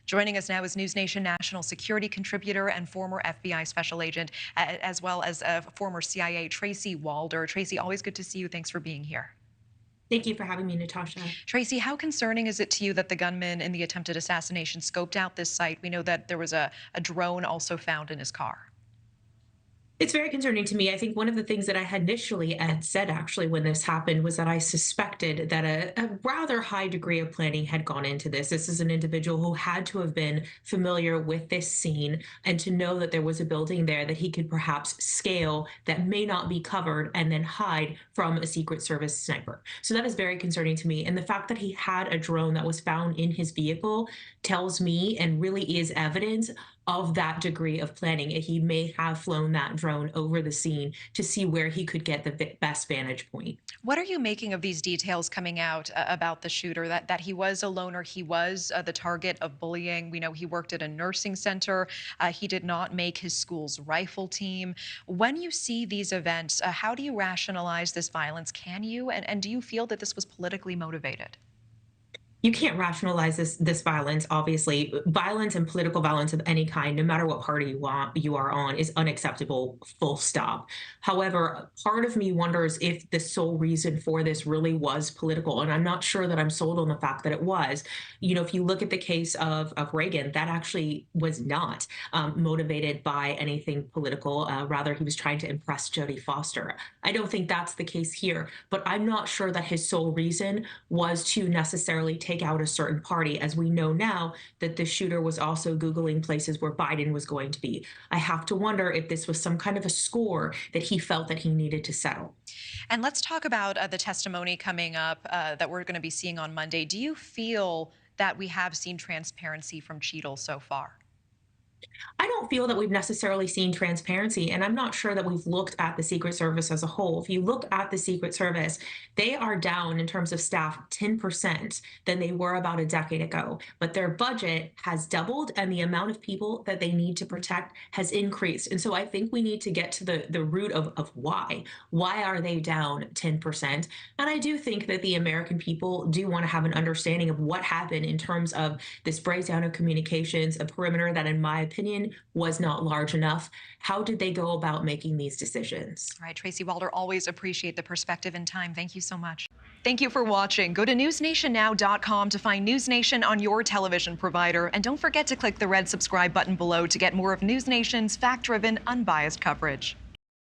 Joining us now is NewsNation national security contributor and former FBI special agent, as well as former CIA, Tracy Walder. Tracy, always good to see you. Thanks for being here. Thank you for having me, Natasha. Tracy, how concerning is it to you that the gunman in the attempted assassination scoped out this site? We know that there was a drone also found in his car. It's very concerning to me. I think one of the things that I had initially had said actually when this happened was that I suspected that a rather high degree of planning had gone into this. This is an individual who had to have been familiar with this scene and to know that there was a building there that he could perhaps scale that may not be covered and then hide from a Secret Service sniper. So that is very concerning to me. And the fact that he had a drone that was found in his vehicle tells me and really is evidence of that degree of planning. He may have flown that drone over the scene to see where he could get the best vantage point. What are you making of these details coming out about the shooter, that he was a loner, he was the target of bullying? We know he worked at a nursing center. He did not make his school's rifle team. When you see these events, how do you rationalize this violence? Can you? And do you feel that this was politically motivated? You can't rationalize this violence. Obviously, violence and political violence of any kind, no matter what party you are on, is unacceptable. Full stop. However, part of me wonders if the sole reason for this really was political, and I'm not sure that I'm sold on the fact that it was. You know, if you look at the case of Reagan, that actually was not motivated by anything political. Rather, he was trying to impress Jodie Foster. I don't think that's the case here, but I'm not sure that his sole reason was to necessarily take out a certain party, as we know now that the shooter was also Googling places where Biden was going to be. I have to wonder if this was some kind of a score that he felt that he needed to settle. And let's talk about the testimony coming up that we're going to be seeing on Monday. Do you feel that we have seen transparency from Cheadle so far? I don't feel that we've necessarily seen transparency, and I'm not sure that we've looked at the Secret Service as a whole. If you look at the Secret Service, they are down in terms of staff 10% than they were about a decade ago, but their budget has doubled and the amount of people that they need to protect has increased. And so I think we need to get to the root of why. Why are they down 10%? And I do think that the American people do want to have an understanding of what happened in terms of this breakdown of communications, a perimeter that, in my opinion, was not large enough. How did they go about making these decisions? All right, Tracy Walder, always appreciate the perspective and time. Thank you so much. Thank you for watching. Go to newsnationnow.com to find NewsNation on your television provider. And don't forget to click the red subscribe button below to get more of NewsNation's fact-driven, unbiased coverage.